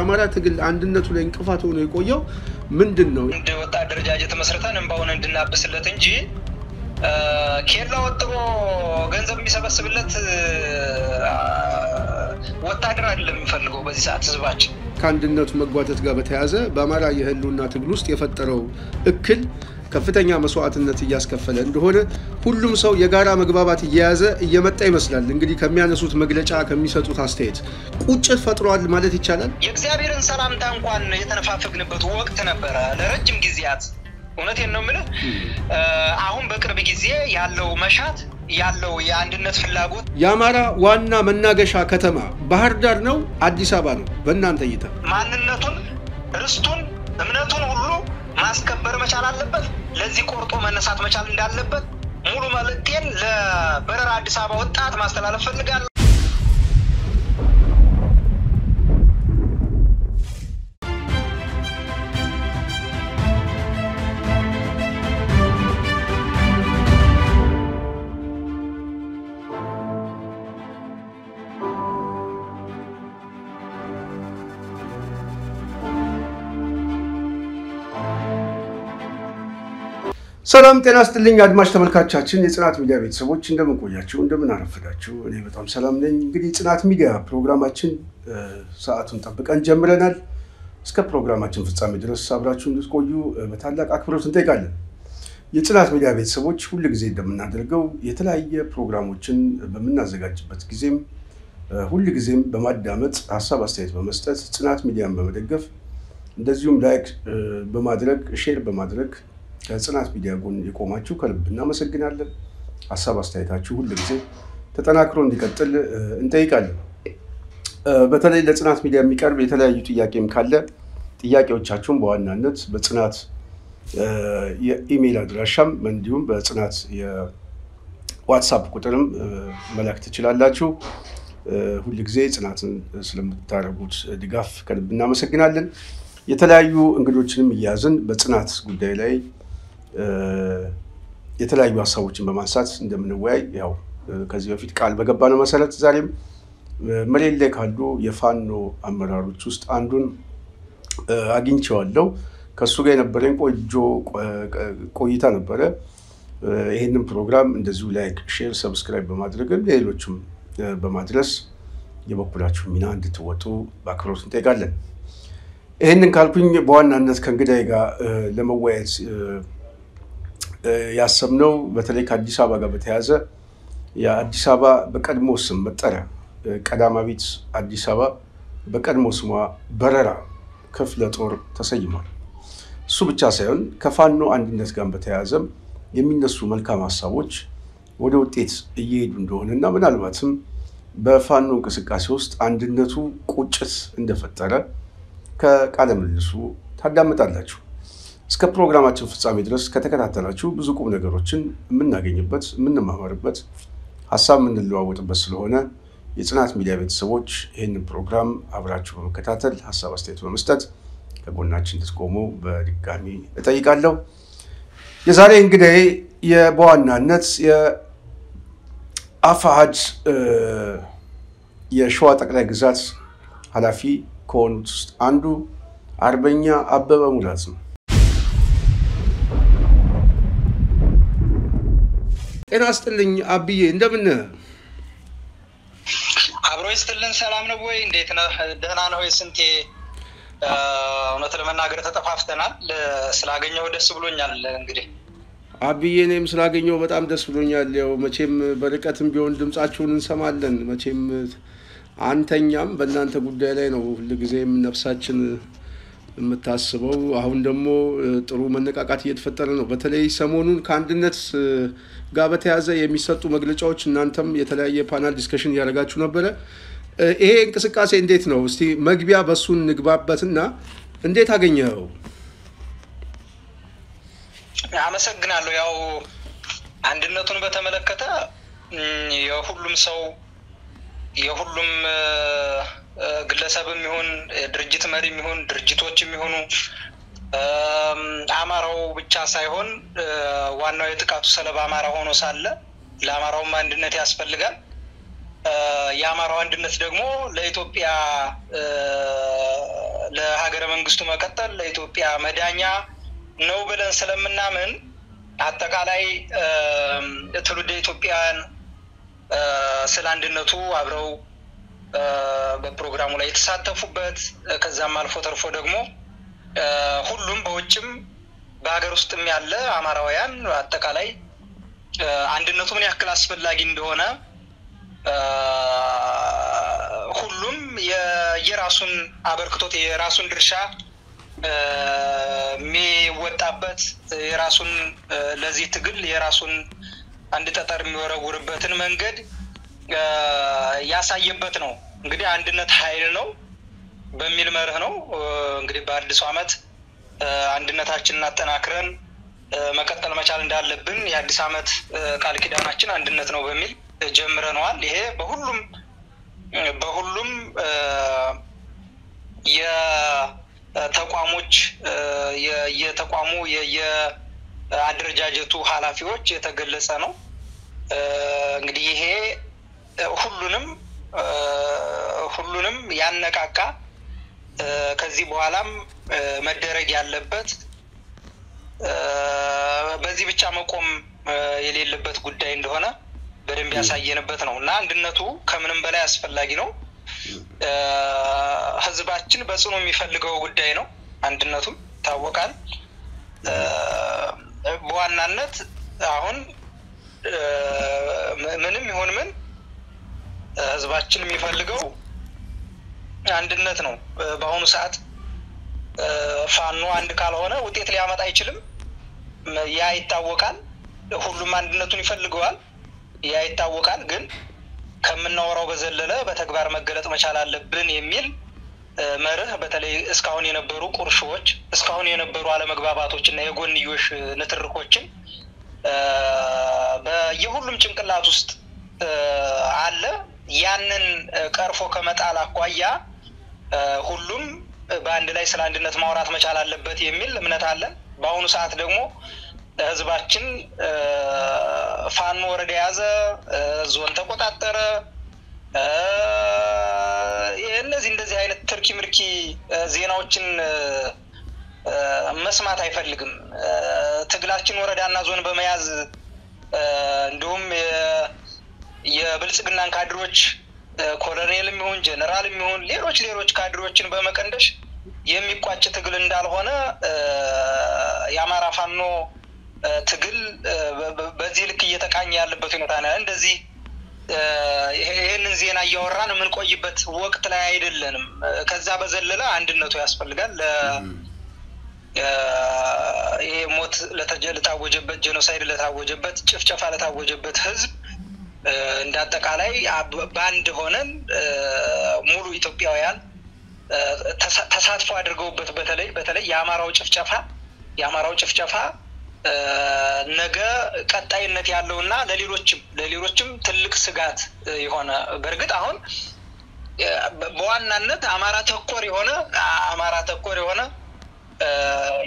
የአማራ ትግል አንድነቱ ላይ እንቅፋት ሆኖ የቆየው ምንድነው? እንደ ወጣት ደረጃጀት መስርተን እንባውን እንድናብስለት እንጂ ኬላ ወጥሮ ገንዘብ የሚሰበስብለት ወታደር አይደለም የሚፈልገው በዚህ ሰዓት ህዝባችን። ከአንድነቱ መጓተት ጋር በተያያዘ በአማራ የህልውና ትግል ውስጥ የፈጠረው እክል ከፍተኛ መስዋዕትነት እያስከፈለ እንደሆነ ሁሉም ሰው የጋራ መግባባት እየያዘ እየመጣ ይመስላል። እንግዲህ ከሚያነሱት መግለጫ ከሚሰጡት አስተያየት ቁጭት ፈጥሯል ማለት ይቻላል። የእግዚአብሔርን ሰላምታ እንኳን የተነፋፈግንበት ወቅት ነበረ ለረጅም ጊዜያት። እውነቴን ነው የምልህ። አሁን በቅርብ ጊዜ ያለው መሻት ያለው የአንድነት ፍላጎት የአማራ ዋና መናገሻ ከተማ ባህር ዳር ነው አዲስ አበባ ነው? በእናንተ እይታ ማንነቱን ርስቱን እምነቱን ሁሉ ማስከበር መቻል አለበት። ለዚህ ቆርጦ መነሳት መቻል እንዳለበት ሙሉ መልእክቴን ለበረራ አዲስ አበባ ወጣት ማስተላለፍ ፈልጋለሁ። ሰላም ጤና ይስጥልኝ አድማጭ ተመልካቾቻችን የጽናት ሚዲያ ቤተሰቦች እንደምን ቆያችሁ እንደምን አረፈዳችሁ? እኔ በጣም ሰላም ነኝ። እንግዲህ ጽናት ሚዲያ ፕሮግራማችን ሰዓቱን ጠብቀን ጀምረናል። እስከ ፕሮግራማችን ፍጻሜ ድረስ አብራችሁ እንድትቆዩ በታላቅ አክብሮት እንጠይቃለን። የጽናት ሚዲያ ቤተሰቦች ሁሉ ጊዜ እንደምናደርገው የተለያየ ፕሮግራሞችን በመናዘጋጅበት ጊዜም ሁሉ ጊዜም በማዳመጥ ሐሳብ አስተያየት በመስጠት ጽናት ሚዲያን በመደገፍ እንደዚሁም ላይክ በማድረግ ሼር በማድረግ ከጽናት ሚዲያ ጎን የቆማችሁ ከልብ እናመሰግናለን። ሐሳብ አስተያየታችሁ ሁሉ ጊዜ ተጠናክሮ እንዲቀጥል እንጠይቃለን። በተለይ ለጽናት ሚዲያ የሚቀርብ የተለያዩ ጥያቄም ካለ ጥያቄዎቻችሁን በዋናነት በጽናት የኢሜል አድራሻም እንዲሁም በጽናት የዋትስአፕ ቁጥርም መላክ ትችላላችሁ። ሁሉ ጊዜ ጽናትን ስለምታደርጉት ድጋፍ ከልብ እናመሰግናለን። የተለያዩ እንግዶችንም እያዝን በጽናት ጉዳይ ላይ የተለያዩ ሐሳቦችን በማንሳት እንደምንወያይ ያው ከዚህ በፊት ቃል በገባነው መሰረት ዛሬም መሬት ላይ ካሉ የፋኖ አመራሮች ውስጥ አንዱን አግኝቼዋለሁ። ከሱ ጋር የነበረኝ ቆይታ ነበረ። ይሄንን ፕሮግራም እንደዚሁ ላይክ ሼር ሰብስክራይብ በማድረግ ለሌሎችም በማድረስ የበኩላችሁ ሚና እንድትወጡ በአክብሮት እንጠይቃለን። ይሄንን ካልኩኝ በዋናነት ከእንግዳዬ ጋር ለመወያየት ያሰብነው በተለይ ከአዲስ አበባ ጋር በተያያዘ የአዲስ አበባ በቀድሞ ስም መጠሪያ ቀዳማዊት አዲስ አበባ በቀድሞ ስሟ በረራ ክፍለ ጦር ተሰይሟል። እሱ ብቻ ሳይሆን ከፋኖ አንድነት ጋር በተያያዘም የሚነሱ መልካም ሐሳቦች ወደ ውጤት እየሄዱ እንደሆነና ምናልባትም በፋኖ እንቅስቃሴ ውስጥ አንድነቱ ቁጭት እንደፈጠረ ከቃለ ምልልሱ ታዳምጣላችሁ። እስከ ፕሮግራማችን ፍጻሜ ድረስ ከተከታተላችሁ ብዙ ቁም ነገሮችን የምናገኝበት የምንማማርበት ሐሳብ የምንለዋወጥበት ስለሆነ የጽናት ሚዲያ ቤተሰቦች ይህንን ፕሮግራም አብራችሁ በመከታተል ሐሳብ አስተያየት በመስጠት ከጎናችን እንድትቆሙ በድጋሚ እጠይቃለሁ። የዛሬ እንግዳዬ በዋናነት የአፋሕድ የሸዋ ጠቅላይ ግዛት ኃላፊ ከሆኑት ውስጥ አንዱ አርበኛ አበበ ሙላት ነው። ጤና ይስጥልኝ አብዬ እንደምን ነህ? አብሮ ይስጥልን። ሰላም ነው ወይ? እንዴት ነህ? ደህና ነው ወይ? ስንቴ እውነት ለመናገር ተጠፋፍተናል። ስላገኘው ደስ ብሎኛል። እንግዲህ አብዬ እኔም ስላገኘው በጣም ደስ ብሎኛል። ያው መቼም በርቀትም ቢሆን ድምጻችሁን እንሰማለን። መቼም አንተኛም በእናንተ ጉዳይ ላይ ነው ሁሉ ጊዜም ነፍሳችን የምታስበው። አሁን ደግሞ ጥሩ መነቃቃት እየተፈጠረ ነው። በተለይ ሰሞኑን ከአንድነት ጋር በተያያዘ የሚሰጡ መግለጫዎች እናንተም የተለያየ ፓናል ዲስከሽን ያደርጋችሁ ነበረ። ይሄ እንቅስቃሴ እንዴት ነው? እስቲ መግቢያ በሱን ንግባበትና እንዴት አገኘው? አመሰግናለሁ። ያው አንድነቱን በተመለከተ የሁሉም ሰው የሁሉም ግለሰብም ይሁን ድርጅት መሪም ይሁን ድርጅቶችም ይሁኑ አማራው ብቻ ሳይሆን ዋናው የጥቃቱ ሰለባ አማራ ሆኖ ሳለ ለአማራውም አንድነት ያስፈልጋል። የአማራው አንድነት ደግሞ ለኢትዮጵያ መንግስቱ መቀጠል ለኢትዮጵያ መዳኛ ነው ብለን ስለምናምን አጠቃላይ ትውልደ ኢትዮጵያውያን ስለ አንድነቱ አብረው በፕሮግራሙ ላይ የተሳተፉበት ከዛም አልፎ ተርፎ ደግሞ ሁሉም በውጭም በአገር ውስጥም ያለ አማራውያን አጠቃላይ አንድነቱ ምን ያክል አስፈላጊ እንደሆነ ሁሉም የራሱን አበርክቶት የራሱን ድርሻ የሚወጣበት የራሱን ለዚህ ትግል የራሱን አንድ ጠጠር የሚወረውርበትን መንገድ ያሳየበት ነው። እንግዲህ አንድነት ኃይል ነው በሚል መርህ ነው እንግዲህ በአዲስ ዓመት አንድነታችንን አጠናክረን መቀጠል መቻል እንዳለብን የአዲስ ዓመት ቃል ኪዳናችን አንድነት ነው በሚል ጀምረናል። ይሄ በሁሉም የተቋሞች የተቋሙ የአደረጃጀቱ ኃላፊዎች የተገለጸ ነው። እንግዲህ ይሄ ሁሉንም ያነቃቃ ከዚህ በኋላም መደረግ ያለበት በዚህ ብቻ መቆም የሌለበት ጉዳይ እንደሆነ በደንብ ያሳየንበት ነውና አንድነቱ ከምንም በላይ አስፈላጊ ነው። ህዝባችን በጽኑ የሚፈልገው ጉዳይ ነው። አንድነቱ ታወቃል። በዋናነት አሁን ምንም ይሁን ምን ህዝባችን የሚፈልገው አንድነት ነው። በአሁኑ ሰዓት ፋኖ አንድ ካልሆነ ውጤት ሊያመጣ አይችልም። ያ ይታወቃል። ሁሉም አንድነቱን ይፈልገዋል። ያ ይታወቃል። ግን ከምናወራው በዘለለ በተግባር መገለጥ መቻል አለብን የሚል መርህ በተለይ እስካሁን የነበሩ ቁርሾች እስካሁን የነበሩ አለመግባባቶችና የጎንዮሽ ንትርኮችን በየሁሉም ጭንቅላት ውስጥ አለ። ያንን ቀርፎ ከመጣል አኳያ ሁሉም በአንድ ላይ ስለ አንድነት ማውራት መቻል አለበት የሚል እምነት አለ። በአሁኑ ሰዓት ደግሞ ህዝባችን ፋኖ ወረዳ ያዘ፣ ዞን ተቆጣጠረ፣ እንደዚህ አይነት ትርኪ ምርኪ ዜናዎችን መስማት አይፈልግም። ትግላችን ወረዳና ዞን በመያዝ እንዲሁም የብልጽግናን ካድሮች ኮሎኔልም ይሁን ጀነራልም ይሁን ሌሎች ካድሮችን በመቀንደሽ የሚቋጭ ትግል እንዳልሆነ የአማራ ፋኖ ትግል በዚህ ልክ እየተቃኘ ያለበት ሁኔታ ነው። እንደዚህ ይሄንን ዜና እያወራን ምን ቆይበት ወቅት ላይ አይደለንም። ከዛ በዘለለ አንድነቱ ያስፈልጋል። ይሄ ሞት ለታወጀበት ጄኖሳይድ ለታወጀበት ጭፍጨፋ ለታወጀበት ህዝብ እንዳጠቃላይ ባንድ ሆነን ሙሉ ኢትዮጵያውያን ተሳትፎ አድርገውበት በተለይ የአማራው ጭፍጨፋ ነገ ቀጣይነት ያለውና ለሌሎችም ትልቅ ስጋት የሆነ በርግጥ አሁን በዋናነት አማራ ተኮር የሆነ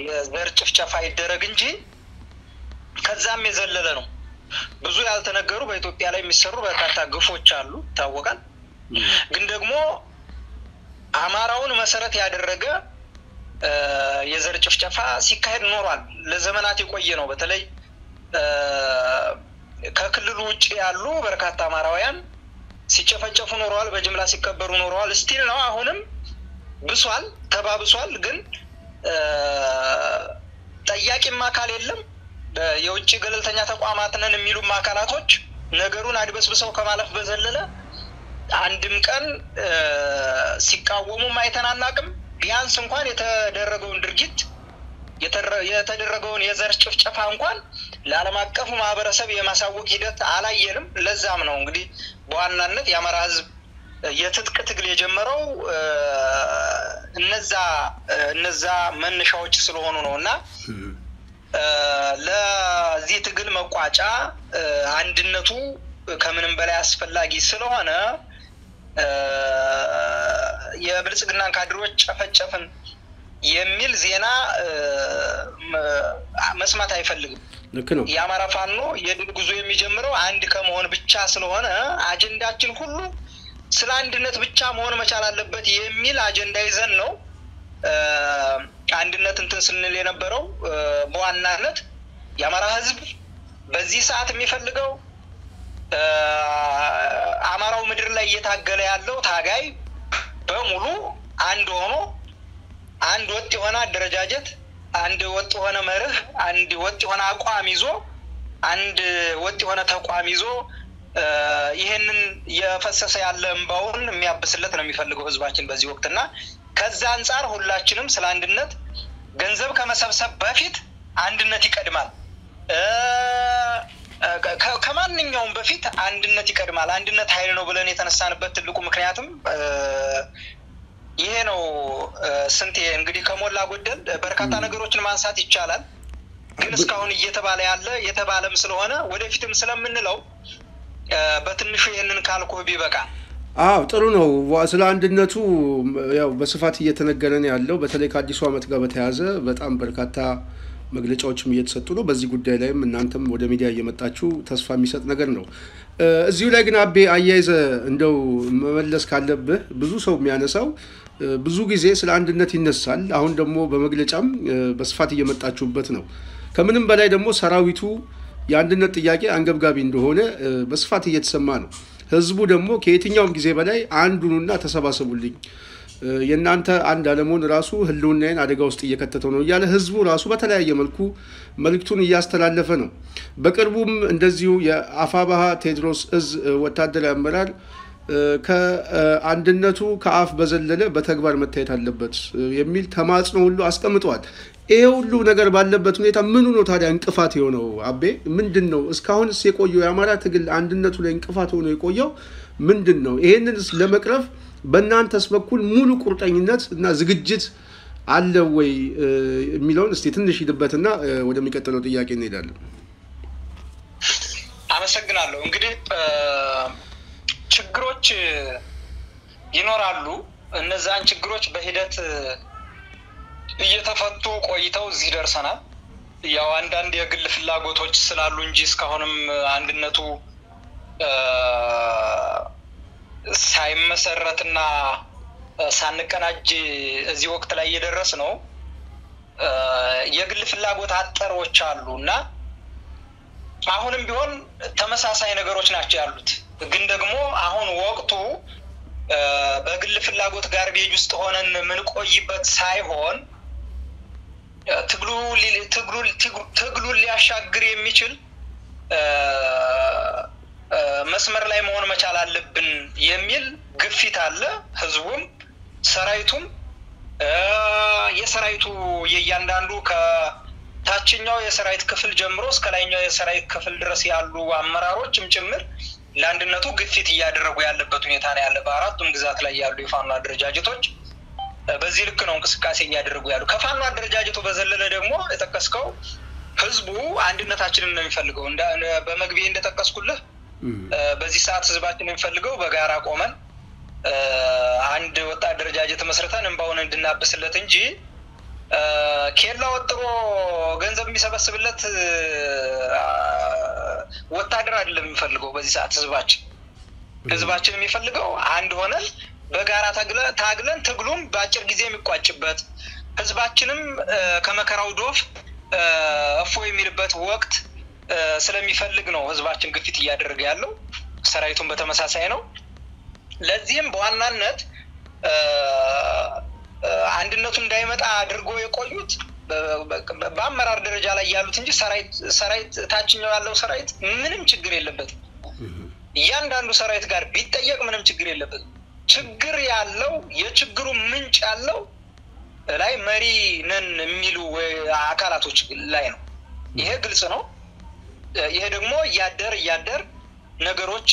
የዘር ጭፍጨፋ ይደረግ እንጂ ከዛም የዘለለ ነው። ብዙ ያልተነገሩ በኢትዮጵያ ላይ የሚሰሩ በርካታ ግፎች አሉ ታወቃል። ግን ደግሞ አማራውን መሰረት ያደረገ የዘር ጭፍጨፋ ሲካሄድ ኖሯል። ለዘመናት የቆየ ነው። በተለይ ከክልሉ ውጪ ያሉ በርካታ አማራውያን ሲጨፈጨፉ ኖረዋል፣ በጅምላ ሲከበሩ ኖረዋል። ስቲል ነው አሁንም ብሷል፣ ተባብሷል። ግን ጠያቂም አካል የለም። የውጭ ገለልተኛ ተቋማት ነን የሚሉ አካላቶች ነገሩን አድበስብሰው ከማለፍ በዘለለ አንድም ቀን ሲቃወሙ ማይተናናቅም። ቢያንስ እንኳን የተደረገውን ድርጊት የተደረገውን የዘር ጭፍጨፋ እንኳን ለዓለም አቀፉ ማህበረሰብ የማሳወቅ ሂደት አላየንም። ለዛም ነው እንግዲህ በዋናነት የአማራ ህዝብ የትጥቅ ትግል የጀመረው እነዛ መነሻዎች ስለሆኑ ነውና ለዚህ ትግል መቋጫ አንድነቱ ከምንም በላይ አስፈላጊ ስለሆነ የብልጽግናን ካድሮች ጨፈጨፍን የሚል ዜና መስማት አይፈልግም። የአማራ ፋኖ የድል ጉዞ የሚጀምረው አንድ ከመሆን ብቻ ስለሆነ አጀንዳችን ሁሉ ስለ አንድነት ብቻ መሆን መቻል አለበት የሚል አጀንዳ ይዘን ነው አንድነት እንትን ስንል የነበረው በዋናነት የአማራ ህዝብ በዚህ ሰዓት የሚፈልገው አማራው ምድር ላይ እየታገለ ያለው ታጋይ በሙሉ አንድ ሆኖ አንድ ወጥ የሆነ አደረጃጀት አንድ ወጥ የሆነ መርህ አንድ ወጥ የሆነ አቋም ይዞ አንድ ወጥ የሆነ ተቋም ይዞ ይሄንን የፈሰሰ ያለ እንባውን የሚያብስለት ነው የሚፈልገው ህዝባችን በዚህ ወቅትና ከዛ አንፃር ሁላችንም ስለ አንድነት ገንዘብ ከመሰብሰብ በፊት አንድነት ይቀድማል ከማንኛውም በፊት አንድነት ይቀድማል አንድነት ኃይል ነው ብለን የተነሳንበት ትልቁ ምክንያቱም ይሄ ነው ስንት እንግዲህ ከሞላ ጎደል በርካታ ነገሮችን ማንሳት ይቻላል ግን እስካሁን እየተባለ ያለ የተባለም ስለሆነ ወደፊትም ስለምንለው በትንሹ ይሄንን ካልኩ ቢበቃ ጥሩ ነው ስለ አንድነቱ ያው በስፋት እየተነገረን ያለው በተለይ ከአዲሱ ዓመት ጋር በተያያዘ በጣም በርካታ መግለጫዎችም እየተሰጡ ነው በዚህ ጉዳይ ላይም እናንተም ወደ ሚዲያ እየመጣችሁ ተስፋ የሚሰጥ ነገር ነው እዚሁ ላይ ግን አቤ አያይዘ እንደው መመለስ ካለብህ ብዙ ሰው የሚያነሳው ብዙ ጊዜ ስለ አንድነት ይነሳል አሁን ደግሞ በመግለጫም በስፋት እየመጣችሁበት ነው ከምንም በላይ ደግሞ ሰራዊቱ የአንድነት ጥያቄ አንገብጋቢ እንደሆነ በስፋት እየተሰማ ነው ህዝቡ ደግሞ ከየትኛውም ጊዜ በላይ አንዱንና ተሰባሰቡልኝ የናንተ አንድ አለሞን ራሱ ህልውናዬን አደጋ ውስጥ እየከተተው ነው ያለ ህዝቡ ራሱ በተለያየ መልኩ መልክቱን እያስተላለፈ ነው በቅርቡም እንደዚሁ የአፋባሃ ቴድሮስ እዝ ወታደራዊ አመራር ከአንድነቱ ከአፍ በዘለለ በተግባር መታየት አለበት የሚል ተማጽኖ ሁሉ አስቀምጧል ይሄ ሁሉ ነገር ባለበት ሁኔታ ምን ሆኖ ታዲያ እንቅፋት የሆነው አቤ ምንድነው እስካሁንስ የቆየው የአማራ ትግል አንድነቱ ላይ እንቅፋት ሆኖ የቆየው ምንድነው ይሄንንስ ለመቅረፍ በእናንተስ በኩል ሙሉ ቁርጠኝነት እና ዝግጅት አለ ወይ የሚለውን እስቲ ትንሽ ይድበትና ወደሚቀጥለው ጥያቄ እንሄዳለን አመሰግናለሁ እንግዲህ ችግሮች ይኖራሉ እነዛን ችግሮች በሂደት እየተፈቱ ቆይተው እዚህ ደርሰናል ያው አንዳንድ የግል ፍላጎቶች ስላሉ እንጂ እስካሁንም አንድነቱ ሳይመሰረትና ሳንቀናጅ እዚህ ወቅት ላይ እየደረስ ነው የግል ፍላጎት አጠሮች አሉና አሁንም ቢሆን ተመሳሳይ ነገሮች ናቸው ያሉት ግን ደግሞ አሁን ወቅቱ በግል ፍላጎት ጋር ቤጅ ውስጥ ሆነን ምን ቆይበት ሳይሆን ትግሉ ሊያሻግር የሚችል መስመር ላይ መሆን መቻል አለብን የሚል ግፊት አለ ህዝቡም ሰራዊቱም የሰራዊቱ የያንዳንዱ ከታችኛው የሰራዊት ክፍል ጀምሮ እስከ ላይኛው የሰራዊት ክፍል ድረስ ያሉ አመራሮችም ጭምር ለአንድነቱ ግፊት እያደረጉ ያለበት ሁኔታ ነው ያለ በአራቱም ግዛት ላይ ያሉ የፋኖ አደረጃጀቶች በዚህ ልክ ነው እንቅስቃሴ እያደረጉ ያሉ ከፋኖ አደረጃጀቱ በዘለለ ደግሞ የተከስከው ህዝቡ አንድነታችንን ነው የሚፈልገው በመግቢያ እንደተከስኩልህ በዚህ ሰዓት ህዝባችን የሚፈልገው በጋራ ቆመን አንድ ወጣት አደረጃጀት መስርተን እንባውን እንድናብስለት እንጂ ኬላ ወጥሮ ገንዘብ የሚሰበስብለት ወታደር አይደለም የሚፈልገው በዚህ ሰዓት ህዝባችን የሚፈልገው አንድ ሆነን በጋራ ታግለን ትግሉም በአጭር ጊዜ የሚቋጭበት ህዝባችንም ከመከራው ዶፍ እፎ የሚልበት ወቅት ስለሚፈልግ ነው ህዝባችን ግፊት እያደረገ ያለው ሰራዊቱን በተመሳሳይ ነው ለዚህም በዋናነት አንድነቱ እንዳይመጣ አድርጎ የቆዩት በአመራር ደረጃ ላይ ያሉት እንጂ ሰራዊት ታችኛው ያለው ሰራዊት ምንም ችግር የለበትም እያንዳንዱ ሰራዊት ጋር ቢጠየቅ ምንም ችግር የለበትም ችግር ያለው የችግሩ ምንጭ ያለው ላይ መሪ ነን የሚሉ አካላቶች ላይ ነው ይሄ ግልጽ ነው ይሄ ደግሞ ያደር ነገሮች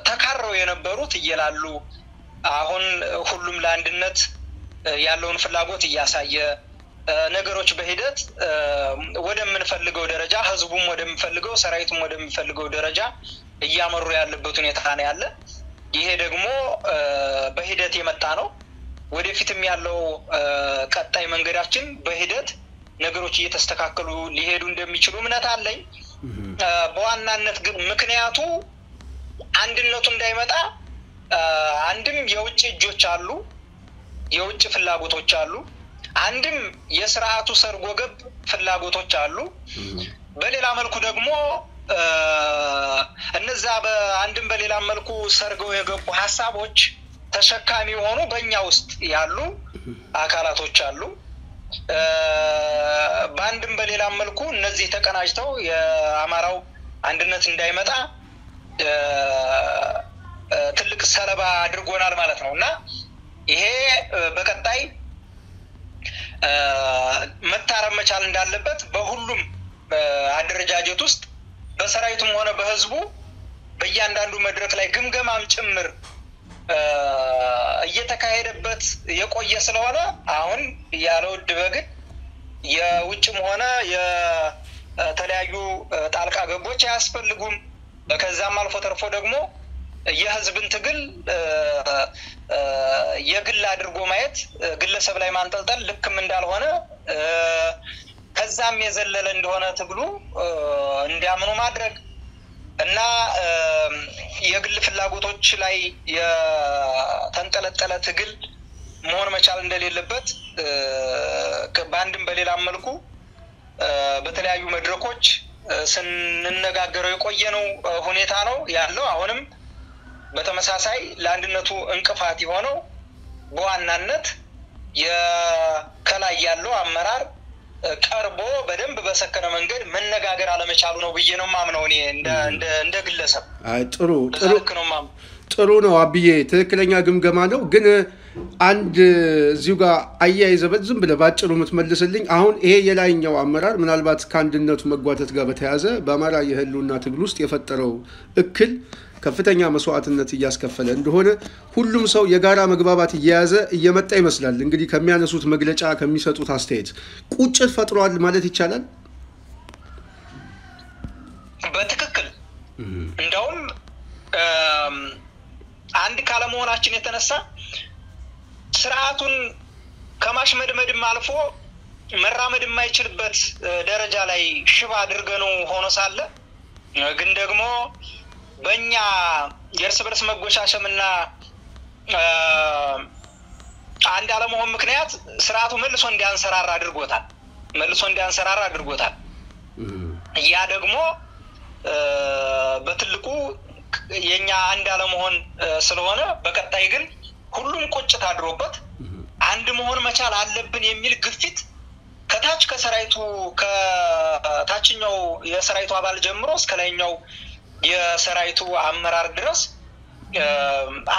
ተካረው የነበሩት እየላሉ አሁን ሁሉም ለአንድነት ያለውን ፍላጎት እያሳየ ነገሮች በሂደት ወደምንፈልገው ደረጃ ህዝቡም ወደምንፈልገው ሰራዊቱም ወደምንፈልገው ደረጃ እያመሩ ያለበት ሁኔታ ነው ያለ ይሄ ደግሞ በሂደት የመጣ ነው ወደፊትም ያለው ቀጣይ መንገዳችን በሂደት ነገሮች እየተስተካከሉ ሊሄዱ እንደሚችሉ እምነት አለኝ በዋናነት ግን ምክንያቱ አንድነቱ እንዳይመጣ አንድም የውጭ እጆች አሉ የውጭ ፍላጎቶች አሉ አንድም የሥርዓቱ ሰርጎ ገብ ፍላጎቶች አሉ በሌላ መልኩ ደግሞ እነዛ በአንድም በሌላ መልኩ ሰርገው የገቡ ሐሳቦች ተሸካሚ ሆኖ በእኛ ውስጥ ያሉ አካላቶች አሉ በአንድም በሌላ መልኩ እነዚህ ተቀናጅተው የአማራው አንድነት እንዳይመጣ ትልቅ ሰለባ አድርጎናል ማለት ነውና ይሄ በቀጣይ መታረም መቻል እንዳለበት በሁሉም አደረጃጀት ውስጥ በሰራዊቱም ሆነ በህዝቡ በእያንዳንዱ መድረክ ላይ ግምገማም ጭምር እየተካሄደበት የቆየ ስለሆነ አሁን ያለው ድበግድ የውጭም ሆነ የተለያዩ ጣልቃ ገቦች ያስፈልጉም ከዛም አልፎ ተርፎ ደግሞ የህዝብን ትግል የግል አድርጎ ማየት ግለሰብ ላይ ማንጠልጠል ልክም እንዳልሆነ ከዛም የዘለለ እንደሆነ ትግሉ እንዲያምኑ ማድረግ እና የግል ፍላጎቶች ላይ የተንጠለጠለ ትግል መሆን መቻል እንደሌለበት በአንድም በሌላም መልኩ በተለያዩ መድረኮች ስንነጋገረው የቆየነው ሁኔታ ነው ያለው አሁንም በተመሳሳይ ለአንድነቱ እንቅፋት የሆነው በዋናነት የከላይ ያለው አመራር ቀርቦ በደንብ በሰከነ መንገድ መነጋገር አለመቻሉ ነው ብዬ ነው ማምነው እኔ እንደ ግለሰብ አይ ጥሩ ነው አብዬ ትክክለኛ ግምገማ ነው ግን አንድ እዚሁ ጋር አያይዘበት ዝም ብለ ባጭሩ የምትመልስልኝ አሁን ይሄ የላይኛው አመራር ምናልባት ከአንድነቱ መጓተት ጋር በተያያዘ በአማራ የህልውና ትግል ውስጥ የፈጠረው እክል ከፍተኛ መስዋዕትነት እያስከፈለ እንደሆነ ሁሉም ሰው የጋራ መግባባት እየያዘ እየመጣ ይመስላል እንግዲህ ከሚያነሱት መግለጫ ከሚሰጡት አስተያየት ቁጭት ፈጥሯል ማለት ይቻላል በትክክል እንደውም አንድ ካለመሆናችን የተነሳ ስርዓቱን ከማሽመድመድም አልፎ መራመድ የማይችልበት ደረጃ ላይ ሽባ አድርገነው ሆኖ ሳለ ግን ደግሞ በእኛ የእርስ በርስ መጎሻሸምና አንድ አለመሆን ምክንያት ስርዓቱ መልሶ እንዲያንሰራራ አድርጎታል ያ ደግሞ በትልቁ የኛ አንድ አለመሆን ስለሆነ በቀጣይ ግን ሁሉም ቁጭት አድሮበት አንድ መሆን መቻል አለብን የሚል ግፊት ከታች ከሰራዊቱ ከታችኛው የሰራዊቱ አባል ጀምሮ እስከ ላይኛው የሰራዊቱ አመራር ድረስ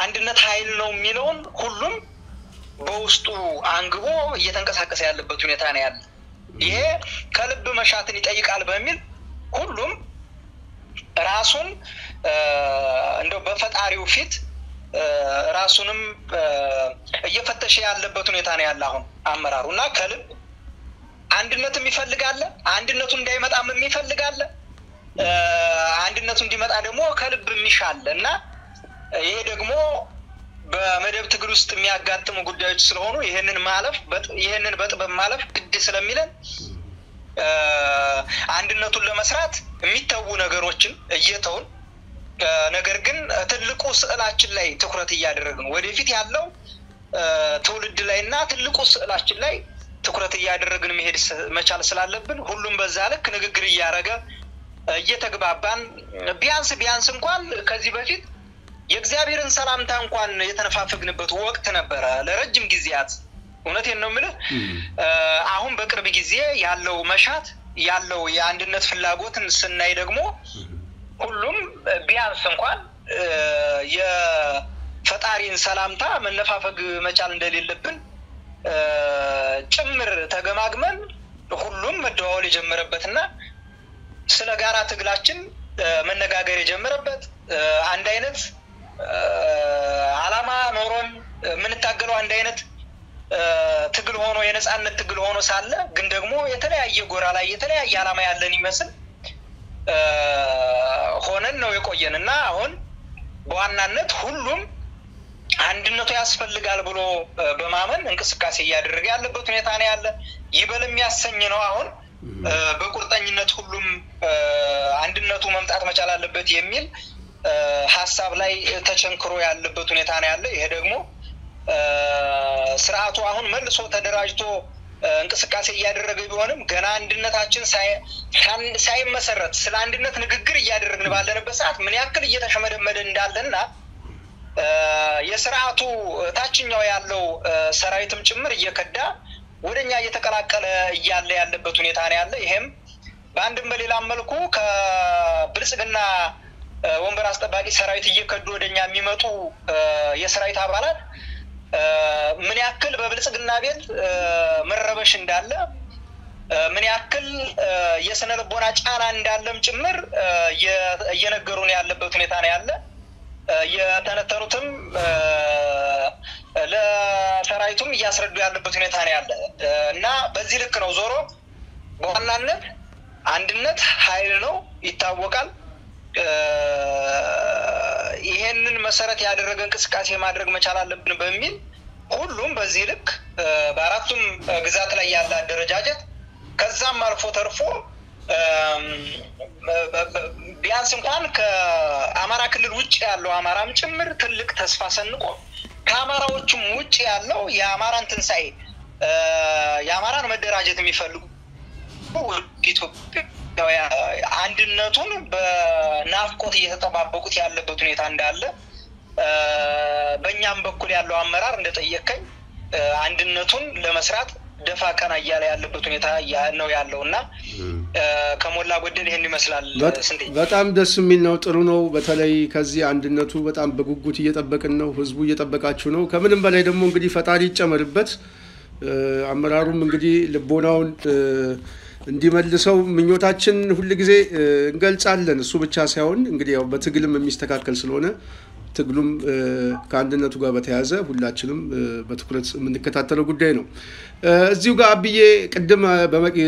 አንድነት ኃይል ነው የሚለውን ሁሉም በውስጡ አንግቦ እየተንቀሳቀሰ ያለበት ሁኔታ ነው ያለ ይሄ ከልብ መሻትን ይጠይቃል በሚል ሁሉም ራሱን እንደው በፈጣሪው ፊት ራሱንም እየፈተሸ ያለበት ሁኔታ ነው ያለ አሁን አመራሩና ከልብ አንድነትም ይፈልጋል አንድነቱ እንዳይመጣም ይፈልጋል አንድነቱ እንዲመጣ ደግሞ ከልብ የሚሻለና ይሄ ደግሞ በመደብ ትግል ውስጥ የሚያጋጥሙ ጉዳዮች ስለሆኑ ይሄንን በጥበብ ማለፍ ግድ ስለሚለን አንድነቱን ለመስራት የሚተው ነገሮችን እየተውን ነገር ግን ትልቁ ስዕላችን ላይ ትኩረት እያደረግን ወደፊት ያለው ትውልድ ላይና ትልቁ ስዕላችን ላይ ትኩረት እያደረግን መሄድ መቻል ስላለብን ሁሉም በዛ ልክ ንግግር እያረገ እየተግባባን ቢያንስ እንኳን ከዚህ በፊት የእግዚአብሔርን ሰላምታ እንኳን የተነፋፈግንበት ወቅት ነበር ለረጅም ጊዜያት እውነቴን ነው የምልህ አሁን በቅርብ ጊዜ ያለው መሻት ያለው የአንድነት ፍላጎትን ስናይ ደግሞ ሁሉም ቢያንስ እንኳን የፈጣሪን ሰላምታ መነፋፈግ መቻል እንደሌለብን ጭምር ተገማግመን ሁሉም መደዋወል የጀመረበትና ስለ ጋራ ትግላችን መነጋገር የጀመረበት አንድ አይነት አላማ ኖሮን ምንታገለው አንድ አይነት ትግል ሆኖ የነጻነት ትግል ሆኖ ሳለ ግን ደግሞ የተለያየ ጎራ ላይ የተለያየ አላማ ያለን ይመስል ሆነን ነው የቆየንና አሁን በዋናነት ሁሉም አንድነቱ ያስፈልጋል ብሎ በማመን እንቅስቃሴ ያደረገ ያለበት ሁኔታ ነው ያለ ይበልም ያሰኝ ነው አሁን በቁርጠኝነት ሁሉም አንድነቱ መምጣት መቻል አለበት የሚል ሐሳብ ላይ ተቸንክሮ ያለበት ሁኔታ ነው ያለ ይሄ ደግሞ ስርዓቱ አሁን መልሶ ተደራጅቶ እንቅስቃሴ እያደረገ ቢሆንም ገና አንድነታችን ሳይመሰረት ስለ አንድነት ንግግር እያደረግን ባለንበት ሰዓት ምን ያክል እየተሸመደመደ እንዳለና የሥርዓቱ ታችኛው ያለው ሰራዊትም ጭምር እየከዳ ወደኛ እየተቀላቀለ እያለ ያለበት ሁኔታ ነው ያለ። ይሄም በአንድም በሌላም መልኩ ከብልጽግና ወንበር አስጠባቂ ሰራዊት እየከዱ ወደኛ የሚመጡ የሰራዊት አባላት ምን ያክል በብልጽግና ቤት መረበሽ እንዳለ ምን ያክል የስነ ልቦና ጫና እንዳለም ጭምር እየነገሩን ያለበት ሁኔታ ነው ያለ። የተነተሩትም ለሰራዊቱም እያስረዱ ያለበት ሁኔታ ነው ያለ እና በዚህ ልክ ነው ዞሮ በዋናነት አንድነት ኃይል ነው ይታወቃል። ይሄንን መሰረት ያደረገ እንቅስቃሴ ማድረግ መቻል አለብን በሚል ሁሉም በዚህ ልክ በአራቱም ግዛት ላይ ያለ አደረጃጀት ከዛም አልፎ ተርፎ ቢያንስ እንኳን ከአማራ ክልል ውጭ ያለው አማራም ጭምር ትልቅ ተስፋ ሰንቆ ከአማራዎቹም ውጭ ያለው የአማራን ትንሳኤ የአማራን መደራጀት የሚፈልጉ ኢትዮጵያ አንድነቱን በናፍቆት እየተጠባበቁት ያለበት ሁኔታ እንዳለ በእኛም በኩል ያለው አመራር እንደጠየቀኝ አንድነቱን ለመስራት ደፋ ቀና እያለ ያለበት ሁኔታ ነው ያለውና ከሞላ ጎደል ይሄን ይመስላል። በጣም ደስ የሚል ነው፣ ጥሩ ነው። በተለይ ከዚህ አንድነቱ በጣም በጉጉት እየጠበቅን ነው፣ ህዝቡ እየጠበቃችሁ ነው። ከምንም በላይ ደግሞ እንግዲህ ፈጣሪ ይጨመርበት፣ አመራሩም እንግዲህ ልቦናውን እንዲመልሰው ምኞታችን ሁሉ ጊዜ እንገልጻለን። እሱ ብቻ ሳይሆን እንግዲህ ያው በትግልም የሚስተካከል ስለሆነ ትግሉም ከአንድነቱ ጋር በተያያዘ ሁላችንም በትኩረት የምንከታተለው ጉዳይ ነው። እዚሁ ጋር አብዬ ቅድም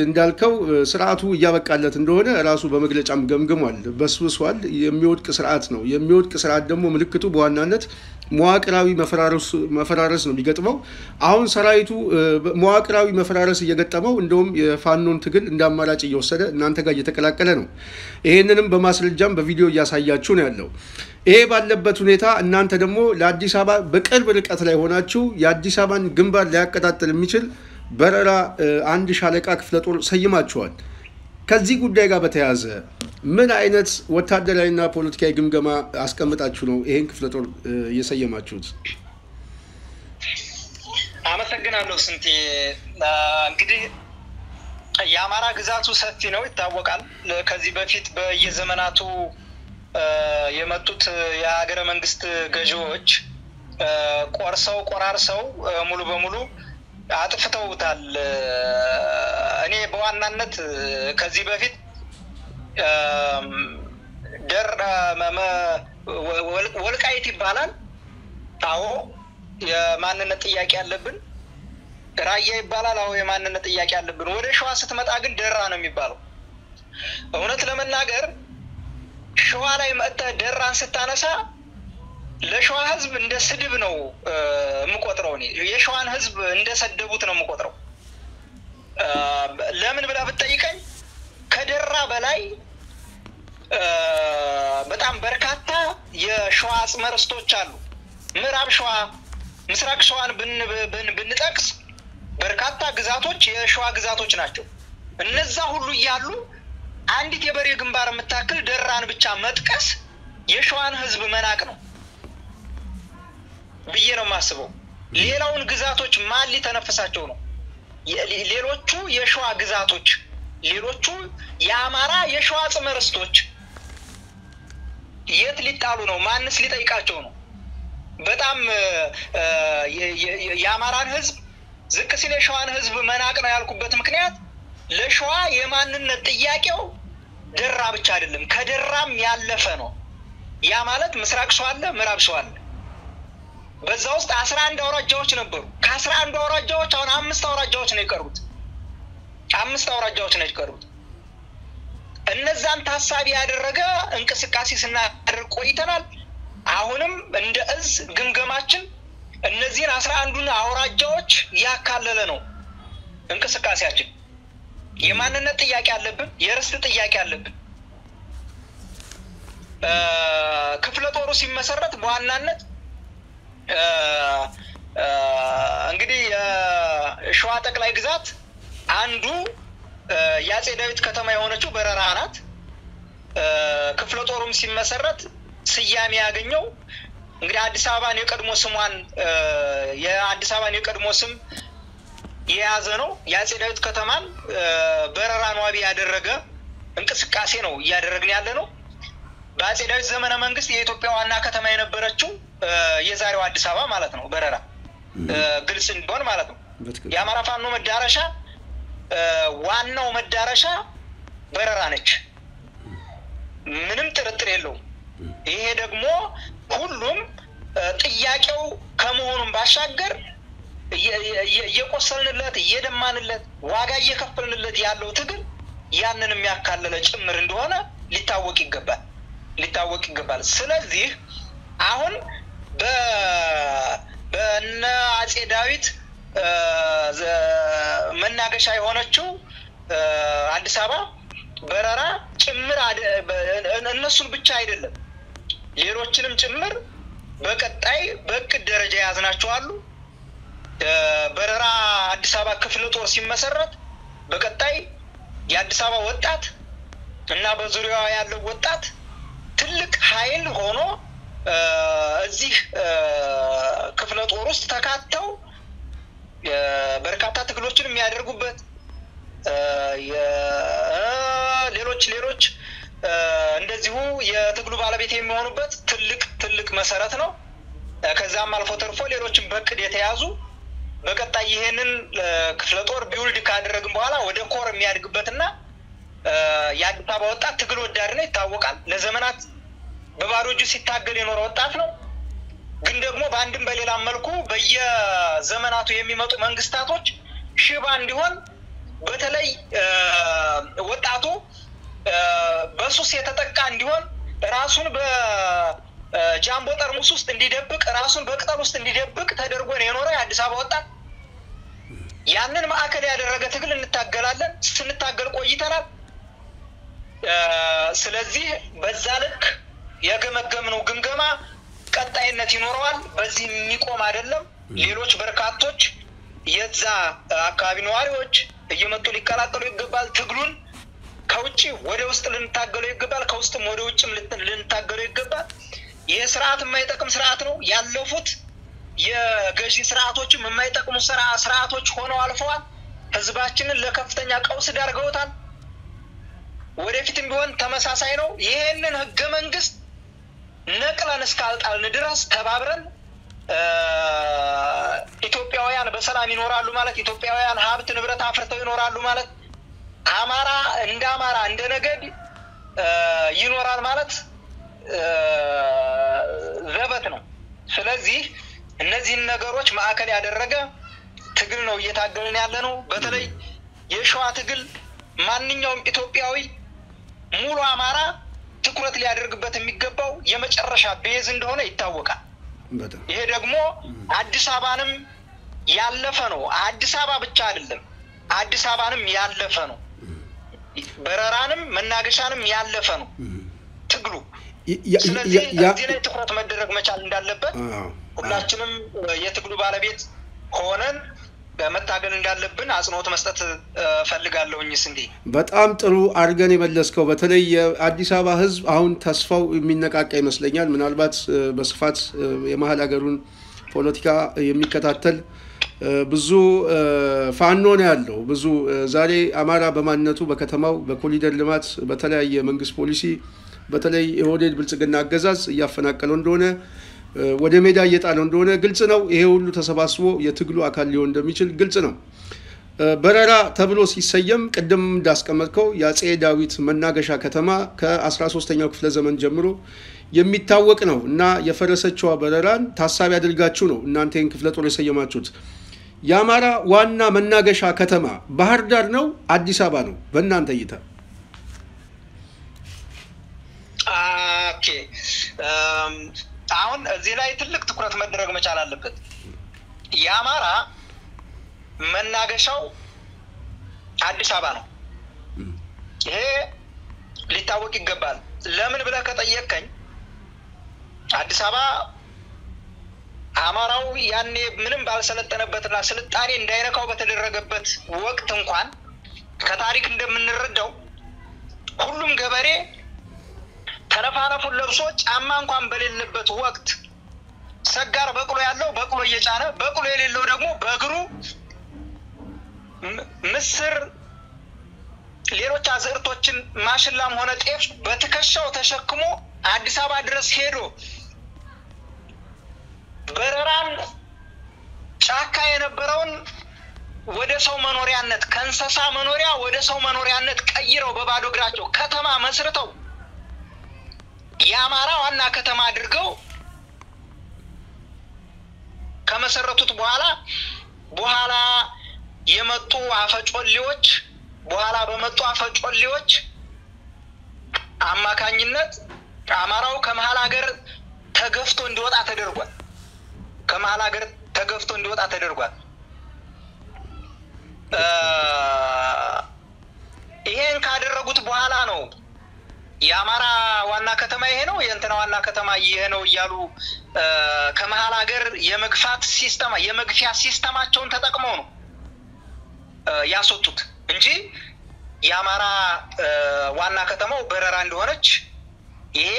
እንዳልከው ስርዓቱ እያበቃለት እንደሆነ ራሱ በመግለጫም ገምግሟል። በስብሷል። የሚወድቅ ስርዓት ነው። የሚወድቅ ስርዓት ደግሞ ምልክቱ በዋናነት መዋቅራዊ መፈራረስ ነው የሚገጥመው። አሁን ሰራዊቱ መዋቅራዊ መፈራረስ እየገጠመው እንደውም የፋኖን ትግል እንደ አማራጭ እየወሰደ እናንተ ጋር እየተቀላቀለ ነው። ይሄንንም በማስረጃም በቪዲዮ እያሳያችሁ ነው ያለው። ይሄ ባለበት ሁኔታ እናንተ ደግሞ ለአዲስ አበባ በቅርብ ርቀት ላይ ሆናችሁ የአዲስ አበባን ግንባር ሊያቀጣጥል የሚችል በረራ አንድ ሻለቃ ክፍለ ጦር ሰይማችኋል። ከዚህ ጉዳይ ጋር በተያያዘ ምን አይነት ወታደራዊና ፖለቲካዊ ግምገማ አስቀምጣችሁ ነው ይሄን ክፍለ ጦር እየሰየማችሁት? አመሰግናለሁ ስንቴ። እንግዲህ የአማራ ግዛቱ ሰፊ ነው ይታወቃል። ከዚህ በፊት በየዘመናቱ የመጡት የሀገረ መንግስት ገዢዎች ቆራርሰው ሙሉ በሙሉ አጥፍተውታል። እኔ በዋናነት ከዚህ በፊት ወልቃይት ይባላል። አዎ የማንነት ጥያቄ ያለብን። ራያ ይባላል። አዎ የማንነት ጥያቄ ያለብን። ወደ ሸዋ ስትመጣ ግን ደራ ነው የሚባለው። እውነት ለመናገር ሸዋ ላይ መጥተህ ደራን ስታነሳ ለሸዋ ህዝብ እንደ ስድብ ነው የምቆጥረው። እኔ የሸዋን ህዝብ እንደሰደቡት ነው የምቆጥረው። ለምን ብለህ ብትጠይቀኝ ከደራ በላይ በጣም በርካታ የሸዋ አጽመ ርስቶች አሉ። ምዕራብ ሸዋ፣ ምስራቅ ሸዋን ብንጠቅስ በርካታ ግዛቶች የሸዋ ግዛቶች ናቸው። እነዛ ሁሉ እያሉ አንዲት የበሬ ግንባር የምታክል ደራን ብቻ መጥቀስ የሸዋን ህዝብ መናቅ ነው ብዬ ነው የማስበው። ሌላውን ግዛቶች ማን ሊተነፍሳቸው ነው? ሌሎቹ የሸዋ ግዛቶች፣ ሌሎቹ የአማራ የሸዋ አጽመ ርስቶች የት ሊጣሉ ነው? ማንስ ሊጠይቃቸው ነው? በጣም የአማራን ህዝብ ዝቅ ሲል የሸዋን ህዝብ መናቅ ነው ያልኩበት ምክንያት ለሸዋ የማንነት ጥያቄው ደራ ብቻ አይደለም፣ ከደራም ያለፈ ነው። ያ ማለት ምስራቅ ሸዋ አለ፣ ምዕራብ ሸዋ አለ። በዛ ውስጥ 11 አውራጃዎች ነበሩ። ከ11 አውራጃዎች አሁን 5 አውራጃዎች ነው የቀሩት። 5 አውራጃዎች ነው የቀሩት። እነዛን ታሳቢ ያደረገ እንቅስቃሴ ስናደርግ ቆይተናል። አሁንም እንደ እዝ ግምገማችን እነዚህን 11ዱን አውራጃዎች ያካለለ ነው እንቅስቃሴያችን። የማንነት ጥያቄ አለብን፣ የርስት ጥያቄ አለብን። ክፍለ ጦሩ ሲመሰረት በዋናነት እንግዲህ ሸዋ ጠቅላይ ግዛት አንዱ ያጼ ዳዊት ከተማ የሆነችው በረራ ናት። ክፍለ ጦሩም ሲመሰረት ስያሜ ያገኘው እንግዲህ አዲስ አበባን የቀድሞ ስሟን የአዲስ አበባን የቀድሞ ስም የያዘ ነው። ያጼ ዳዊት ከተማን በረራን ዋቢ ያደረገ እንቅስቃሴ ነው እያደረግን ያለ ነው። በአጼ ዳዊት ዘመነ መንግስት የኢትዮጵያ ዋና ከተማ የነበረችው የዛሬው አዲስ አበባ ማለት ነው። በረራ ግልጽ እንዲሆን ማለት ነው። የአማራ ፋኖ መዳረሻ ዋናው መዳረሻ በረራ ነች። ምንም ጥርጥር የለውም። ይሄ ደግሞ ሁሉም ጥያቄው ከመሆኑም ባሻገር እየቆሰልንለት እየደማንለት ዋጋ እየከፈልንለት ያለው ትግል ያንን የሚያካለለ ጭምር እንደሆነ ሊታወቅ ይገባል። ስለዚህ አሁን በእነ አጼ ዳዊት መናገሻ የሆነችው አዲስ አበባ በረራ ጭምር እነሱን ብቻ አይደለም ሌሎችንም ጭምር በቀጣይ በእቅድ ደረጃ ያዝናቸው አሉ። በረራ አዲስ አበባ ክፍለ ጦር ሲመሰረት በቀጣይ የአዲስ አበባ ወጣት እና በዙሪያዋ ያለው ወጣት ትልቅ ኃይል ሆኖ እዚህ ክፍለ ጦር ውስጥ ተካተው በርካታ ትግሎችን የሚያደርጉበት ሌሎች እንደዚሁ የትግሉ ባለቤት የሚሆኑበት ትልቅ መሰረት ነው። ከዛም አልፎ ተርፎ ሌሎችን በእቅድ የተያዙ በቀጣይ ይሄንን ክፍለ ጦር ቢውልድ ካደረግን በኋላ ወደ ኮር የሚያድግበትና የአዲስ አበባ ወጣት ትግል ወዳድ ነው ይታወቃል። ለዘመናት በባዶ እጁ ሲታገል የኖረ ወጣት ነው። ግን ደግሞ በአንድም በሌላም መልኩ በየዘመናቱ የሚመጡ መንግስታቶች ሽባ እንዲሆን በተለይ ወጣቱ በሱስ የተጠቃ እንዲሆን ራሱን በጃምቦ ጠርሙስ ውስጥ እንዲደብቅ ራሱን በቅጠል ውስጥ እንዲደብቅ ተደርጎ ነው የኖረ የአዲስ አበባ ወጣት። ያንን ማዕከል ያደረገ ትግል እንታገላለን፣ ስንታገል ቆይተናል። ስለዚህ በዛ ልክ የገመገምነው ግምገማ ቀጣይነት ይኖረዋል። በዚህ የሚቆም አይደለም። ሌሎች በርካቶች የዛ አካባቢ ነዋሪዎች እየመጡ ሊቀላቀሉ ይገባል። ትግሉን ከውጪ ወደ ውስጥ ልንታገለው ይገባል፣ ከውስጥም ወደ ውጭም ልንታገለው ይገባል። ይህ ስርዓት የማይጠቅም ስርዓት ነው። ያለፉት የገዢ ስርዓቶችም የማይጠቅሙ ስርዓቶች ሆነው አልፈዋል። ህዝባችንን ለከፍተኛ ቀውስ ዳርገውታል። ወደፊትም ቢሆን ተመሳሳይ ነው። ይሄንን ህገ መንግስት ነቅለን እስካልጣልን ድረስ ተባብረን ኢትዮጵያውያን በሰላም ይኖራሉ ማለት ኢትዮጵያውያን ሀብት ንብረት አፍርተው ይኖራሉ ማለት አማራ እንደ ነገድ ይኖራል ማለት ዘበት ነው። ስለዚህ እነዚህን ነገሮች ማዕከል ያደረገ ትግል ነው እየታገልን ያለ ነው። በተለይ የሸዋ ትግል ማንኛውም ኢትዮጵያዊ ሙሉ አማራ ትኩረት ሊያደርግበት የሚገባው የመጨረሻ ቤዝ እንደሆነ ይታወቃል። ይሄ ደግሞ አዲስ አበባንም ያለፈ ነው። አዲስ አበባ ብቻ አይደለም፣ አዲስ አበባንም ያለፈ ነው። በረራንም መናገሻንም ያለፈ ነው ትግሉ። ስለዚህ እዚህ ላይ ትኩረት መደረግ መቻል እንዳለበት ሁላችንም የትግሉ ባለቤት ሆነን መታገል እንዳለብን አጽንኦት መስጠት ፈልጋለሁኝስ እንዴ። በጣም ጥሩ አድርገን የመለስከው። በተለይ የአዲስ አበባ ህዝብ አሁን ተስፋው የሚነቃቃ ይመስለኛል። ምናልባት በስፋት የመሀል ሀገሩን ፖለቲካ የሚከታተል ብዙ ፋኖ ነው ያለው። ብዙ ዛሬ አማራ በማንነቱ በከተማው በኮሪደር ልማት በተለያየ መንግስት ፖሊሲ በተለይ የኦህዴድ ብልጽግና አገዛዝ እያፈናቀለው እንደሆነ ወደ ሜዳ እየጣለው እንደሆነ ግልጽ ነው። ይሄ ሁሉ ተሰባስቦ የትግሉ አካል ሊሆን እንደሚችል ግልጽ ነው። በረራ ተብሎ ሲሰየም ቅድም እንዳስቀመጥከው የአጼ ዳዊት መናገሻ ከተማ ከ13ኛው ክፍለ ዘመን ጀምሮ የሚታወቅ ነው እና የፈረሰችዋ በረራን ታሳቢ አድርጋችሁ ነው እናንተ ይህን ክፍለ ጦር የሰየማችሁት። የአማራ ዋና መናገሻ ከተማ ባህር ዳር ነው አዲስ አበባ ነው በእናንተ እይታ? ኦኬ፣ አሁን እዚህ ላይ ትልቅ ትኩረት መደረግ መቻል አለበት። የአማራ መናገሻው አዲስ አበባ ነው። ይሄ ሊታወቅ ይገባል። ለምን ብለህ ከጠየቀኝ አዲስ አበባ አማራው ያኔ ምንም ባልሰለጠነበትና ስልጣኔ እንዳይነካው በተደረገበት ወቅት እንኳን ከታሪክ እንደምንረዳው ሁሉም ገበሬ ተነፋነፉን ለብሶ ጫማ እንኳን በሌለበት ወቅት ሰጋር በቅሎ ያለው በቅሎ እየጫነ በቅሎ የሌለው ደግሞ በእግሩ ምስር ሌሎች አዝርቶችን ማሽላም ሆነ ጤፍ በትከሻው ተሸክሞ አዲስ አበባ ድረስ ሄዶ በረራን ጫካ የነበረውን ወደ ሰው መኖሪያነት ከእንስሳ መኖሪያ ወደ ሰው መኖሪያነት ቀይረው በባዶ እግራቸው ከተማ መስርተው የአማራ ዋና ከተማ አድርገው ከመሰረቱት በኋላ የመጡ አፈጮሌዎች በመጡ አፈጮሌዎች አማካኝነት አማራው ከመሃል ሀገር ተገፍቶ እንዲወጣ ተደርጓል። ይሄን ካደረጉት በኋላ ነው የአማራ ዋና ከተማ ይሄ ነው የእንትና ዋና ከተማ ይሄ ነው እያሉ ከመሃል ሀገር የመግፊያ ሲስተማቸውን ተጠቅመው ነው ያስወጡት እንጂ የአማራ ዋና ከተማው በረራ እንደሆነች ይሄ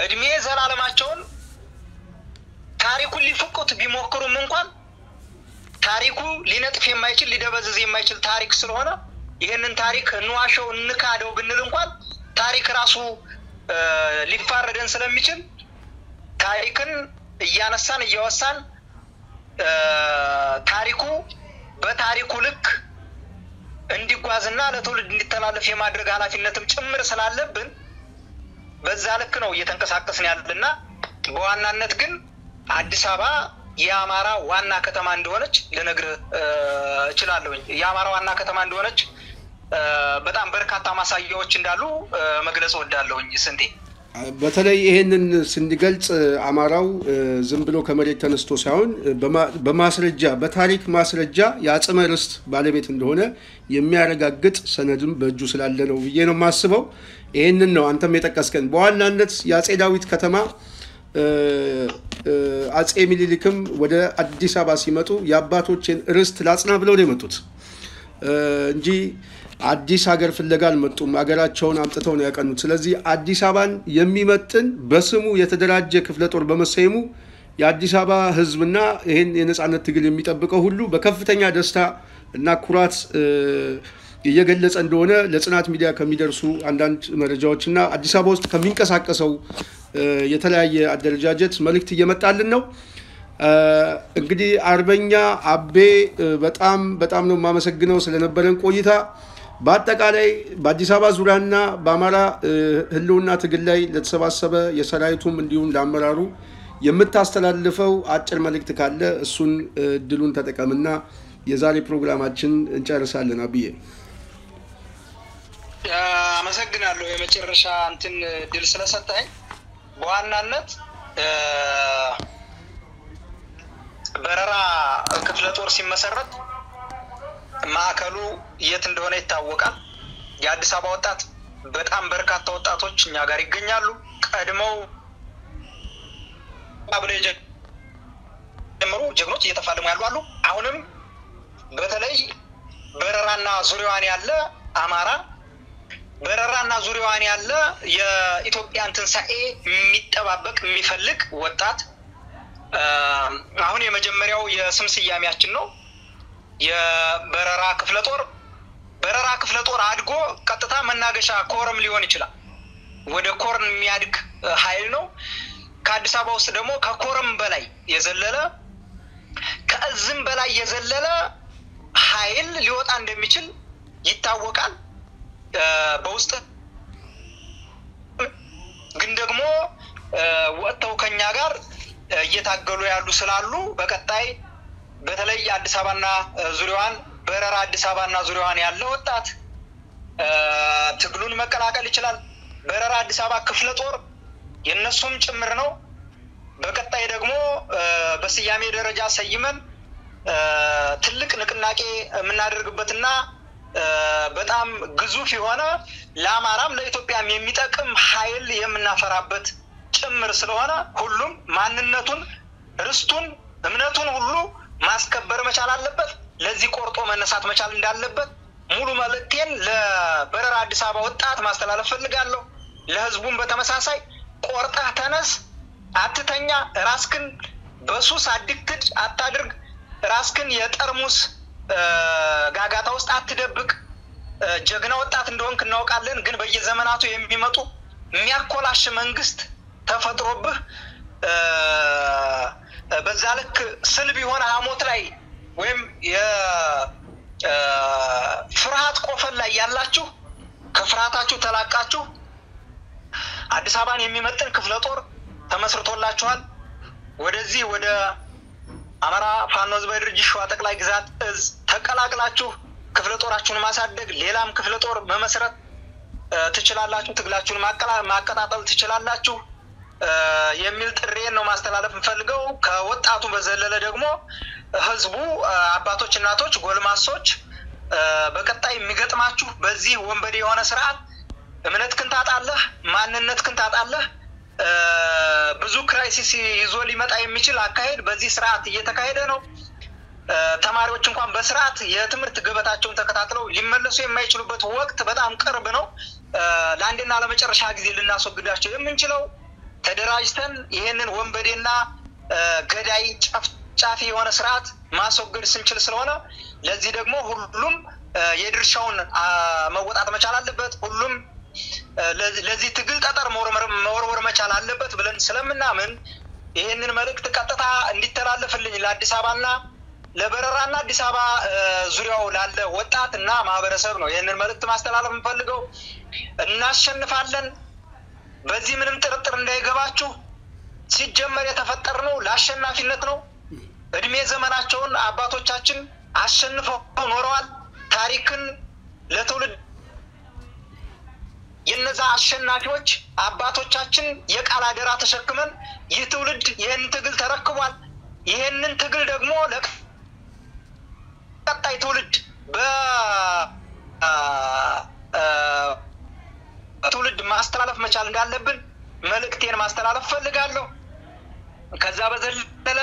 እድሜ ዘላለማቸውን ታሪኩን ሊፈቁት ቢሞክሩም እንኳን ታሪኩ ሊነጥፍ የማይችል ሊደበዝዝ የማይችል ታሪክ ስለሆነ ይሄንን ታሪክ እንዋሸው እንካደው ብንል እንኳን ታሪክ ራሱ ሊፋረደን ስለሚችል ታሪክን እያነሳን እያወሳን ታሪኩ በታሪኩ ልክ እንዲጓዝና ለትውልድ እንዲተላለፍ የማድረግ ኃላፊነትም ጭምር ስላለብን በዛ ልክ ነው እየተንቀሳቀስን ያለና በዋናነት ግን አዲስ አበባ የአማራ ዋና ከተማ እንደሆነች ልነግር እችላለሁ። የአማራ ዋና ከተማ እንደሆነች በጣም በርካታ ማሳያዎች እንዳሉ መግለጽ ወዳለሁኝ። ስንቴ በተለይ ይሄንን ስንገልጽ አማራው ዝም ብሎ ከመሬት ተነስቶ ሳይሆን በማስረጃ በታሪክ ማስረጃ የአጽመ ርስት ባለቤት እንደሆነ የሚያረጋግጥ ሰነድም በእጁ ስላለ ነው ብዬ ነው የማስበው። ይሄንን ነው አንተም የጠቀስከን። በዋናነት የአጼ ዳዊት ከተማ አጼ ሚኒሊክም ወደ አዲስ አበባ ሲመጡ የአባቶችን ርስት ላጽና ብለው ነው የመጡት እንጂ አዲስ ሀገር ፍለጋ አልመጡም። ሀገራቸውን አምጥተው ነው ያቀኑት። ስለዚህ አዲስ አበባን የሚመጥን በስሙ የተደራጀ ክፍለ ጦር በመሰየሙ የአዲስ አበባ ሕዝብና ይሄን የነጻነት ትግል የሚጠብቀው ሁሉ በከፍተኛ ደስታ እና ኩራት እየገለጸ እንደሆነ ለጽናት ሚዲያ ከሚደርሱ አንዳንድ መረጃዎችና አዲስ አበባ ውስጥ ከሚንቀሳቀሰው የተለያየ አደረጃጀት መልእክት እየመጣልን ነው። እንግዲህ አርበኛ አቤ በጣም ነው የማመሰግነው ስለነበረን ቆይታ። በአጠቃላይ በአዲስ አበባ ዙሪያና በአማራ ህልውና ትግል ላይ ለተሰባሰበ የሰራዊቱም እንዲሁም ለአመራሩ የምታስተላልፈው አጭር መልእክት ካለ እሱን እድሉን ተጠቀምና የዛሬ ፕሮግራማችን እንጨርሳለን። አብዬ አመሰግናለሁ የመጨረሻ ድል ስለሰጠኝ። በዋናነት በረራ ክፍለ ጦር ሲመሰረት ማዕከሉ የት እንደሆነ ይታወቃል። የአዲስ አበባ ወጣት በጣም በርካታ ወጣቶች እኛ ጋር ይገኛሉ። ቀድመው አብሬ ጀምሩ ጀግኖች እየተፋለሙ ያሉ አሉ። አሁንም በተለይ በረራና ዙሪያዋን ያለ አማራ በረራና ዙሪያዋን ያለ የኢትዮጵያን ትንሳኤ የሚጠባበቅ የሚፈልግ ወጣት አሁን የመጀመሪያው የስም ስያሜያችን ነው የበረራ ክፍለ ጦር። በረራ ክፍለ ጦር አድጎ ቀጥታ መናገሻ ኮረም ሊሆን ይችላል። ወደ ኮርን የሚያድግ ኃይል ነው። ከአዲስ አበባ ውስጥ ደግሞ ከኮረም በላይ የዘለለ ከእዝም በላይ የዘለለ ኃይል ሊወጣ እንደሚችል ይታወቃል። በውስጥ ግን ደግሞ ወጥተው ከኛ ጋር እየታገሉ ያሉ ስላሉ በቀጣይ በተለይ አዲስ አበባና ዙሪያዋን በረራ አዲስ አበባና ዙሪያዋን ያለ ወጣት ትግሉን መቀላቀል ይችላል። በረራ አዲስ አበባ ክፍለ ጦር የነሱም ጭምር ነው። በቀጣይ ደግሞ በስያሜ ደረጃ ሰይመን ትልቅ ንቅናቄ የምናደርግበትና በጣም ግዙፍ የሆነ ለአማራም ለኢትዮጵያም የሚጠቅም ኃይል የምናፈራበት ጭምር ስለሆነ ሁሉም ማንነቱን ርስቱን እምነቱን ሁሉ ማስከበር መቻል አለበት ለዚህ ቆርጦ መነሳት መቻል እንዳለበት ሙሉ መልእክቴን ለበረራ አዲስ አበባ ወጣት ማስተላለፍ ፈልጋለሁ ለህዝቡም በተመሳሳይ ቆርጠህ ተነስ አትተኛ ራስክን በሱስ አዲክትድ አታድርግ ራስክን የጠርሙስ ጋጋታ ውስጥ አትደብቅ ጀግና ወጣት እንደሆንክ እናውቃለን ግን በየዘመናቱ የሚመጡ የሚያኮላሽ መንግስት ተፈጥሮብህ በዛ ልክ ስልብ የሆነ ሐሞት ላይ ወይም የፍርሃት ቆፈል ላይ ያላችሁ ከፍርሃታችሁ ተላቃችሁ አዲስ አበባን የሚመጥን ክፍለ ጦር ተመስርቶላችኋል ወደዚህ ወደ አማራ ፋኖ ህዝባዊ ድርጅት ሸዋ ጠቅላይ ግዛት እዝ ተቀላቅላችሁ ክፍለ ጦራችሁን ማሳደግ ሌላም ክፍለ ጦር መመስረት ትችላላችሁ ትግላችሁን ማቀጣጠል ትችላላችሁ የሚል ጥሬን ነው ማስተላለፍ እንፈልገው ከወጣቱ በዘለለ ደግሞ ህዝቡ አባቶች እናቶች ጎልማሶች በቀጣይ የሚገጥማችሁ በዚህ ወንበዴ የሆነ ስርዓት እምነትክን ታጣለህ ማንነትክን ታጣለህ ብዙ ክራይሲስ ይዞ ሊመጣ የሚችል አካሄድ በዚህ ስርዓት እየተካሄደ ነው ተማሪዎች እንኳን በስርዓት የትምህርት ገበታቸውን ተከታትለው ሊመለሱ የማይችሉበት ወቅት በጣም ቅርብ ነው ለአንድና ለመጨረሻ ጊዜ ልናስወግዳቸው የምንችለው ተደራጅተን ይሄንን ወንበዴና ገዳይ ጨፍጫፊ የሆነ ስርዓት ማስወገድ ስንችል ስለሆነ ለዚህ ደግሞ ሁሉም የድርሻውን መወጣት መቻል አለበት ሁሉም ለዚህ ትግል ጠጠር መወርወር መቻል አለበት ብለን ስለምናምን ይሄንን መልእክት ቀጥታ እንዲተላለፍልኝ ለአዲስ አበባና ለበረራና አዲስ አበባ ዙሪያው ላለ ወጣትና ማህበረሰብ ነው ይሄንን መልእክት ማስተላለፍ እንፈልገው እናሸንፋለን በዚህ ምንም ጥርጥር እንዳይገባችሁ ሲጀመር የተፈጠረው ለአሸናፊነት ነው እድሜ ዘመናቸውን አባቶቻችን አሸንፈው ኖረዋል ታሪክን ለትውልድ የነዛ አሸናፊዎች አባቶቻችን የቃል አደራ ተሸክመን ይህ ትውልድ ይሄን ትግል ተረክቧል ይሄንን ትግል ደግሞ ለቀጣይ ትውልድ በትውልድ ማስተላለፍ መቻል እንዳለብን መልእክቴን ማስተላለፍ ፈልጋለሁ ከዛ በዘለለ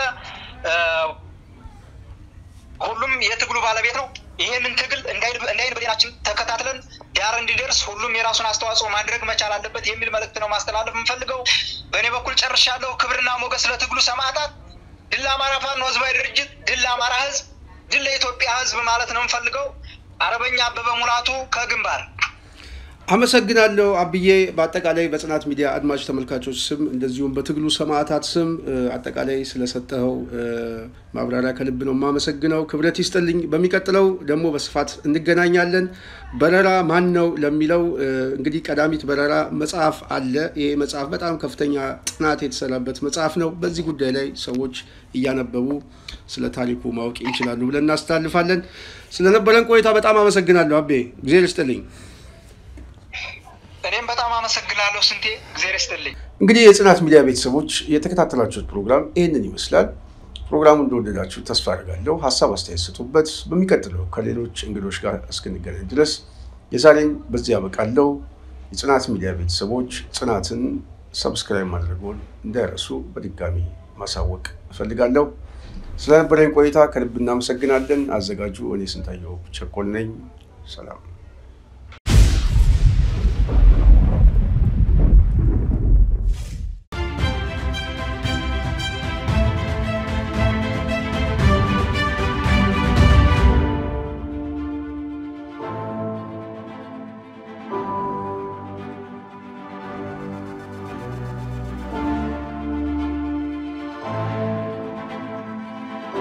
ሁሉም የትግሉ ባለቤት ነው ይሄንን ትግል እንዳይን በዲናችን ተከታትለን ዳር እንዲደርስ ሁሉም የራሱን አስተዋጽኦ ማድረግ መቻል አለበት የሚል መልእክት ነው ማስተላለፍ እንፈልገው በእኔ በኩል ጨርሻለሁ ክብርና ሞገስ ለትግሉ ሰማዕታት ድል አማራ ፋኖ ህዝባዊ ድርጅት ድል አማራ ህዝብ ድል ለኢትዮጵያ ህዝብ ማለት ነው እንፈልገው አረበኛ አበበ ሙላቱ ከግንባር አመሰግናለሁ አብዬ በአጠቃላይ በጽናት ሚዲያ አድማጭ ተመልካቾች ስም እንደዚሁም በትግሉ ሰማዕታት ስም አጠቃላይ ስለሰጠው ማብራሪያ ከልብ ነው ማመሰግነው ክብረት ይስጥልኝ በሚቀጥለው ደግሞ በስፋት እንገናኛለን በረራ ማን ነው ለሚለው እንግዲህ ቀዳሚት በረራ መጽሐፍ አለ ይሄ መጽሐፍ በጣም ከፍተኛ ጥናት የተሰራበት መጽሐፍ ነው በዚህ ጉዳይ ላይ ሰዎች እያነበቡ ስለ ታሪኩ ማወቅ ይችላሉ ብለን እናስተላልፋለን ስለነበረን ቆይታ በጣም አመሰግናለሁ አቤ እግዚአብሔር ይስጥልኝ እኔም በጣም አመሰግናለሁ ስንቴ እግዚአብሔር ይስጥልኝ እንግዲህ የጽናት ሚዲያ ቤተሰቦች የተከታተላችሁት ፕሮግራም ይሄንን ይመስላል ፕሮግራሙን እንደወደዳችሁ ተስፋ አደርጋለሁ ሐሳብ አስተያየት ስጡበት በሚቀጥለው ከሌሎች እንግዶች ጋር እስክንገናኝ ድረስ የዛሬን በዚህ ያበቃለሁ የጽናት ሚዲያ ቤተሰቦች ጽናትን ሰብስክራይብ ማድረጉን እንዳይረሱ በድጋሚ ማሳወቅ እፈልጋለሁ ስለነበረን ቆይታ ከልብ እናመሰግናለን አዘጋጁ እኔ ስንታየው ቸኮል ነኝ ሰላም